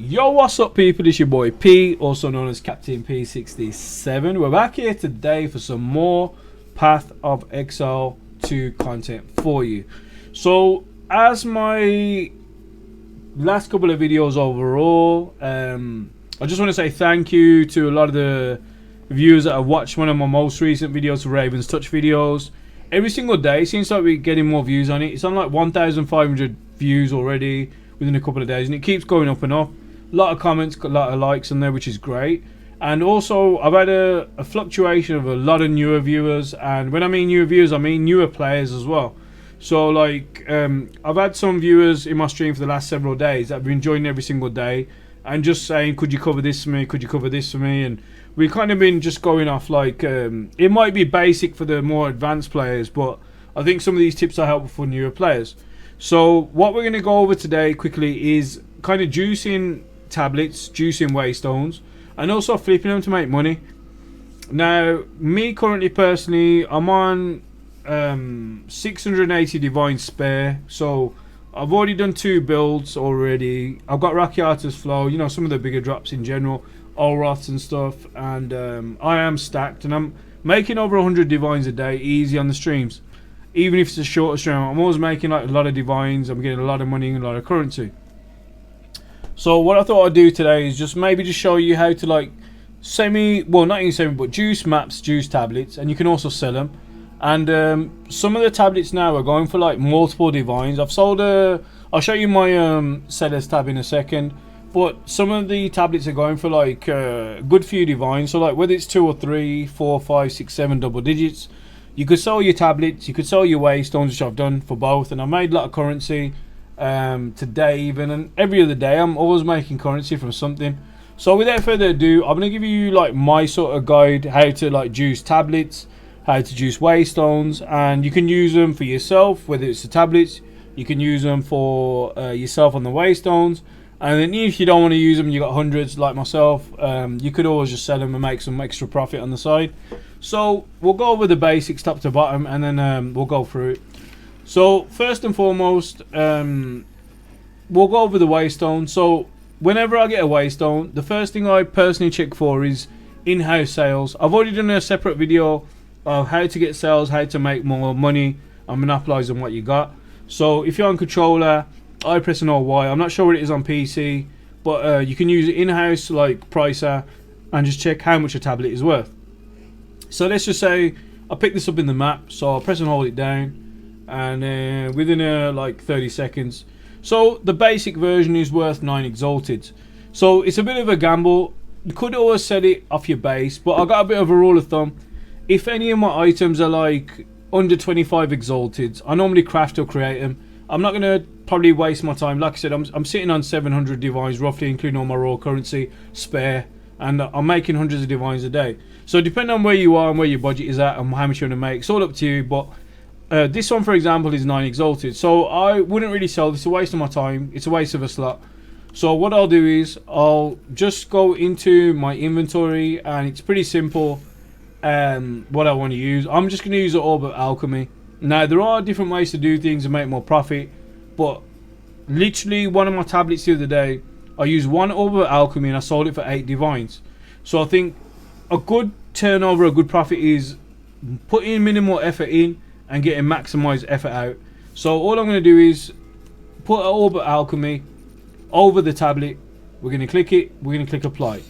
Yo, what's up people, it's your boy P, also known as Captain P67. We're back here today for some more Path of Exile 2 content for you. So, as my last couple of videos overall, I just want to say thank you to a lot of the viewers that have watched one of my most recent videos, Raven's Touch videos. Every single day, it seems like we're getting more views on it. It's on like 1,500 views already within a couple of days, and it keeps going up and up. A lot of comments, a lot of likes on there, which is great. And also, I've had a fluctuation of a lot of newer viewers, and when I mean newer viewers, I mean newer players as well. So like, I've had some viewers in my stream for the last several days that have been joining every single day and just saying, could you cover this for me, could you cover this for me? And we've kind of been just going off like, it might be basic for the more advanced players, but I think some of these tips are helpful for newer players. So what we're going to go over today quickly is kind of juicing tablets, juicing waystones, and also flipping them to make money. Now, me currently personally, I'm on 680 divine spare, so I've already done 2 builds already. I've got Rakiata's flow, you know, some of the bigger drops in general, Olroths and stuff, and I am stacked, and I'm making over 100 divines a day easy on the streams. Even if it's a shorter stream, I'm always making like a lot of divines. I'm getting a lot of money and a lot of currency. So what I thought I'd do today is just maybe just show you how to like well, not even semi, but juice maps, juice tablets, and you can also sell them. And some of the tablets now are going for like multiple divines. I've sold I'll show you my sellers tab in a second, but some of the tablets are going for like a good few divines. So like whether it's 2 or 3, 4, 5, 6, 7 double digits, you could sell your tablets, you could sell your waystones, which I've done for both, and I made a lot of currency. Today even, and every other day I'm always making currency from something. So without further ado, I'm going to give you like my sort of guide how to like juice tablets, how to juice waystones, and you can use them for yourself, whether it's the tablets, you can use them for yourself on the waystones, and then if you don't want to use them, you got hundreds like myself, you could always just sell them and make some extra profit on the side. So we'll go over the basics top to bottom, and then we'll go through it. So first and foremost, we'll go over the waystone. So whenever I get a waystone, the first thing I personally check for is in-house sales. I've already done a separate video of how to get sales, how to make more money and monopolize on what you got. So if you're on controller, I press an Y. I'm not sure what it is on PC, but you can use it in-house like Pricer and just check how much a tablet is worth. So let's just say I pick this up in the map, so I'll press and hold it down, and within like 30 seconds. So the basic version is worth 9 exalted. So it's a bit of a gamble. You could always set it off your base, but I got a bit of a rule of thumb. If any of my items are like under 25 exalted, I normally craft or create them. I'm not going to probably waste my time. Like I said, I'm sitting on 700 divines roughly, including all my raw currency spare, and I'm making hundreds of divines a day. So depending on where you are and where your budget is at and how much you want to make, it's all up to you. But this one, for example, is 9 exalted, so I wouldn't really sell this. It's a waste of my time, it's a waste of a slot. So what I'll do is I'll just go into my inventory, and it's pretty simple. What I want to use, I'm just going to use the Orb of Alchemy. Now there are different ways to do things and make more profit, but literally one of my tablets the other day, I used 1 Orb of Alchemy and I sold it for 8 divines. So I think a good turnover, a good profit is putting minimal effort in and getting maximized effort out. So all I'm going to do is put an Orb of Alchemy over the tablet. We're going to click it, we're going to click apply.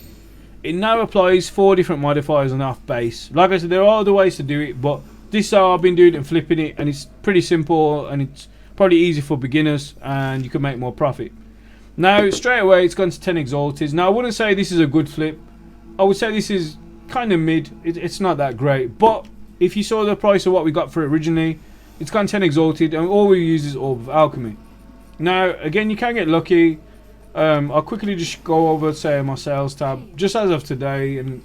It now applies 4 different modifiers on our base. Like I said, there are other ways to do it, but this is how I've been doing it and flipping it, and it's pretty simple and it's probably easy for beginners, and you can make more profit. Now straight away it's gone to 10 exalted. Now I wouldn't say this is a good flip, I would say this is kind of mid. It's not that great, but if you saw the price of what we got for it originally, it's gone 10 exalted, and all we use is Orb of Alchemy. Now again, you can get lucky. I'll quickly just go over, say, my sales tab just as of today, and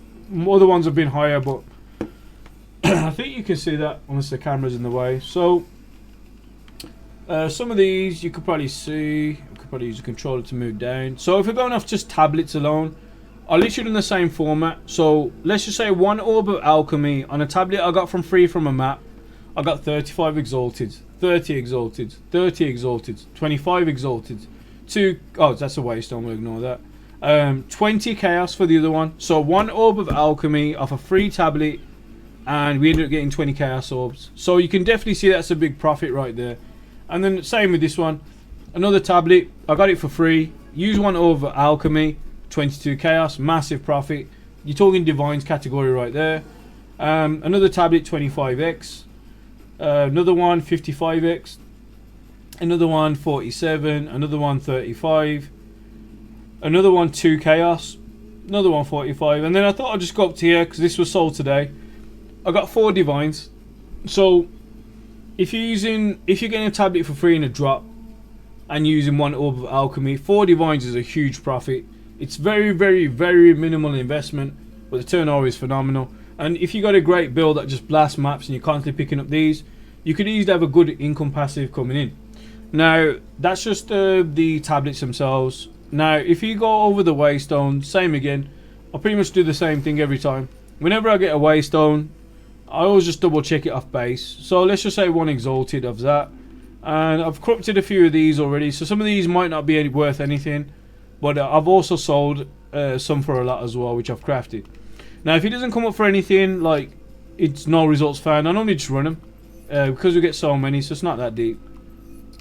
other ones have been higher, but I think you can see that unless the camera's in the way. So some of these you could probably see. You could probably use a controller to move down. So if we're going off just tablets alone, I literally in the same format. So let's just say 1 Orb of Alchemy on a tablet I got from free from a map. I got 35 exalted, 30 exalted, 30 exalted, 25 exalted. Oh, that's a waystone, we'll ignore that. 20 chaos for the other one. So 1 orb of alchemy off a free tablet, and we ended up getting 20 chaos orbs. So you can definitely see that's a big profit right there. And then same with this one, another tablet, I got it for free. Use 1 orb of alchemy, 22 chaos, massive profit. You're talking divines category right there. Another tablet, 25x. Another one, 55x. Another one, 47. Another one, 35. Another one, 2 chaos. Another one, 45. And then I thought I'd just go up to here because this was sold today. I got 4 divines. So if you're getting a tablet for free in a drop and using 1 orb of alchemy, 4 divines is a huge profit. It's very, very, very minimal investment, but the turnover is phenomenal. And if you got a great build that just blasts maps and you're constantly picking up these, you could easily have a good income passive coming in. Now that's just the tablets themselves. Now if you go over the waystone, same again. I pretty much do the same thing every time. Whenever I get a waystone, I always just double check it off base. So let's just say 1 exalted of that, and I've corrupted a few of these already. So some of these might not be worth anything, but I've also sold some for a lot as well, which I've crafted. Now if it doesn't come up for anything, like it's no results found, I normally just run them because we get so many, so it's not that deep.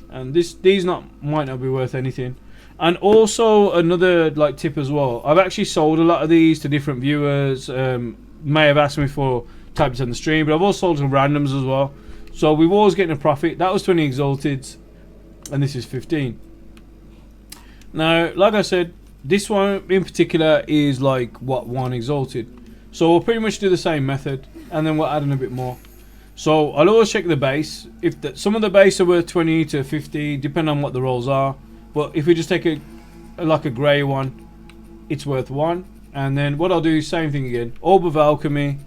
And these might not be worth anything. And also another like tip as well, I've actually sold a lot of these to different viewers. May have asked me for tablets on the stream, but I've also sold some randoms as well. So we've always getting a profit. That was 20 exalted, and this is 15. Now, like I said, this one in particular is like 1 exalted. So we'll pretty much do the same method, and then we'll add in a bit more. So I'll always check the base. If some of the base are worth 20 to 50, depending on what the rolls are. But if we just take like a grey one, it's worth 1. And then what I'll do, same thing again. Orb of alchemy,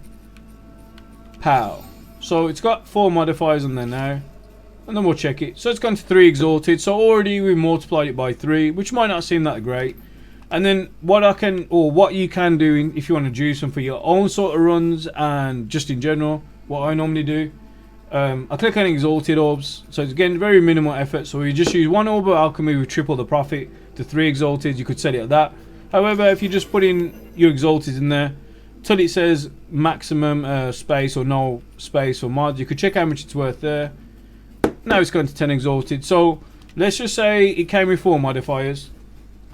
pow. So it's got 4 modifiers on there now, and then we'll check it. So it's gone to 3 exalted. So already we multiplied it by 3, which might not seem that great. And then what you can do if you want to juice them for your own sort of runs and just in general, what I normally do, I click on exalted orbs. So it's again very minimal effort. So we just use 1 orb of alchemy with triple the profit to 3 exalted. You could set it at that. However, if you just put in your exalted in there till it says maximum space or no space or mods, you could check how much it's worth there. Now it's going to 10 exalted. So let's just say it came with 4 modifiers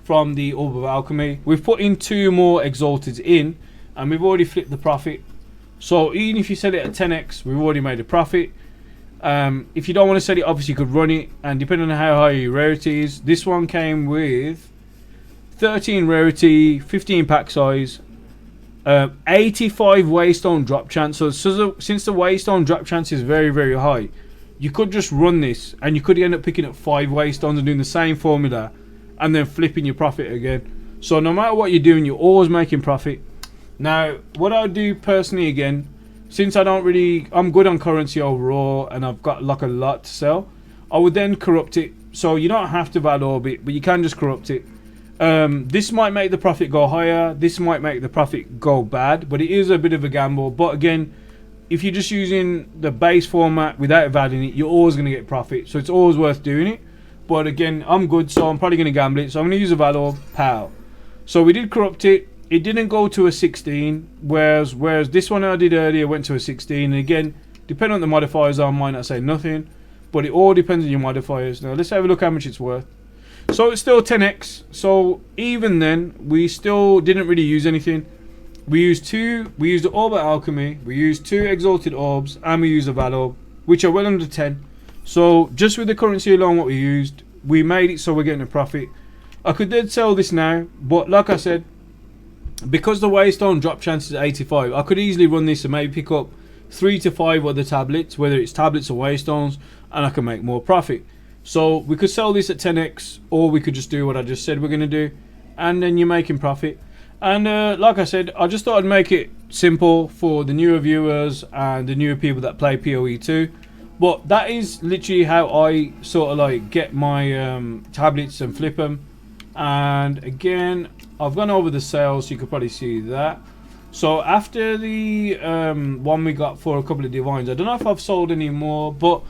from the orb of alchemy. We've put in 2 more exalteds in, and we've already flipped the profit. So even if you sell it at 10x, we've already made a profit. If you don't want to sell it, obviously you could run it, and depending on how high your rarity is, this one came with 13 rarity, 15 pack size, 85 waystone drop chance. So since the waystone drop chance is very, very high, you could just run this and you could end up picking up 5 waystones and doing the same formula and then flipping your profit again. So no matter what you're doing, you're always making profit. Now what I do personally, again, since I'm good on currency overall and I've got like a lot to sell, I would then corrupt it. So you don't have to bad orbit, but you can just corrupt it. This might make the profit go higher, this might make the profit go bad, but it is a bit of a gamble. But again, if you're just using the base format without valuing it, you're always going to get profit, so it's always worth doing it. But again, I'm good, so I'm probably going to gamble it, so I'm going to use a valor, pow. So we did corrupt it. It didn't go to a 16, whereas this one I did earlier went to a 16. And again, depending on the modifiers, I might not say nothing, but it all depends on your modifiers. Now let's have a look how much it's worth. So it's still 10x. So even then, we still didn't really use anything. We used the orb of alchemy, we used 2 exalted orbs, and we used a valor, which are well under 10. So just with the currency alone, what we used, we made it so we're getting a profit. I could then sell this now, but like I said, because the waystone drop chance is 85, I could easily run this and maybe pick up 3 to 5 other tablets, whether it's tablets or waystones, and I can make more profit. So we could sell this at 10x, or we could just do what I just said we're going to do, and then you're making profit. And like I said, I just thought I'd make it simple for the newer viewers and the newer people that play PoE 2. But that is literally how I sort of like get my tablets and flip them. And again, I've gone over the sales, so you could probably see that. So after the one we got for a couple of divines, I don't know if I've sold any more, but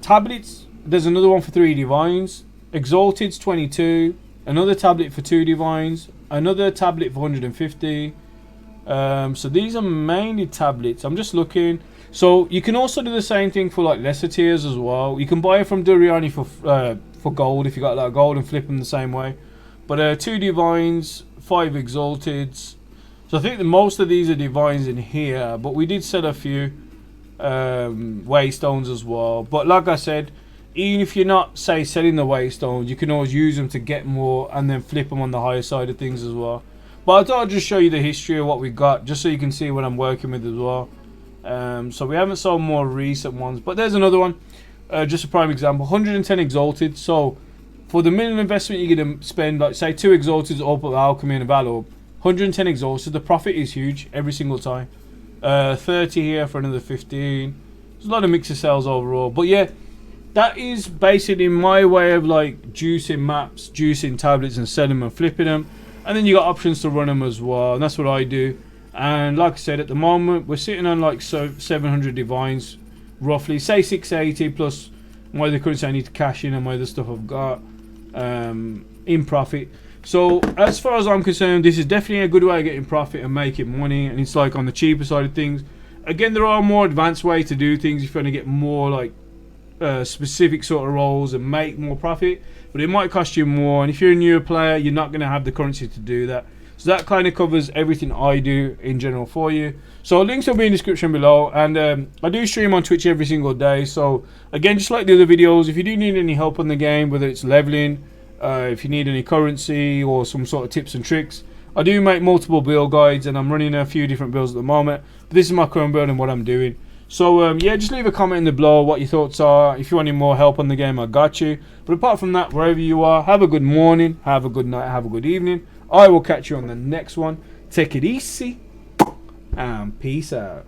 tablets, there's another one for 3 divines. Exalted's 22, another tablet for 2 divines, another tablet for 150. So these are mainly tablets. I'm just looking. So you can also do the same thing for like lesser tiers as well. You can buy it from Duriani for gold if you got that gold and flip them the same way. But 2 divines, 5 exalteds. So I think that most of these are divines in here, but we did sell a few waystones as well. But like I said, even if you're not, say, selling the waystones, you can always use them to get more and then flip them on the higher side of things as well. But I thought I'd just show you the history of what we got, just so you can see what I'm working with as well. So we haven't sold more recent ones, but there's another one. Just a prime example, 110 exalted. So for the minimum investment you're going to spend, like say 2 exalted up of alchemy and a valor, 110 exalted, the profit is huge every single time. 30 here for another 15. There's a lot of mixer sales overall, but yeah, that is basically my way of like juicing maps, juicing tablets and selling them and flipping them. And then you got options to run them as well, and that's what I do. And like I said, at the moment we're sitting on like 700 divines roughly, say 680 plus my other currency I need to cash in and my other stuff I've got in profit. So as far as I'm concerned, this is definitely a good way of getting profit and making money, and it's like on the cheaper side of things. Again, there are more advanced ways to do things if you want to get more like specific sort of roles and make more profit, but it might cost you more, and if you're a newer player you're not going to have the currency to do that. So that kind of covers everything I do in general for you. So links will be in the description below, and I do stream on Twitch every single day. So again, just like the other videos, if you do need any help on the game, whether it's leveling, if you need any currency or some sort of tips and tricks, I do make multiple build guides, and I'm running a few different builds at the moment, but this is my current build and what I'm doing. So yeah, just leave a comment in the below what your thoughts are. If you want any more help on the game, I got you. But apart from that, wherever you are, have a good morning, have a good night, have a good evening. I will catch you on the next one. Take it easy and peace out.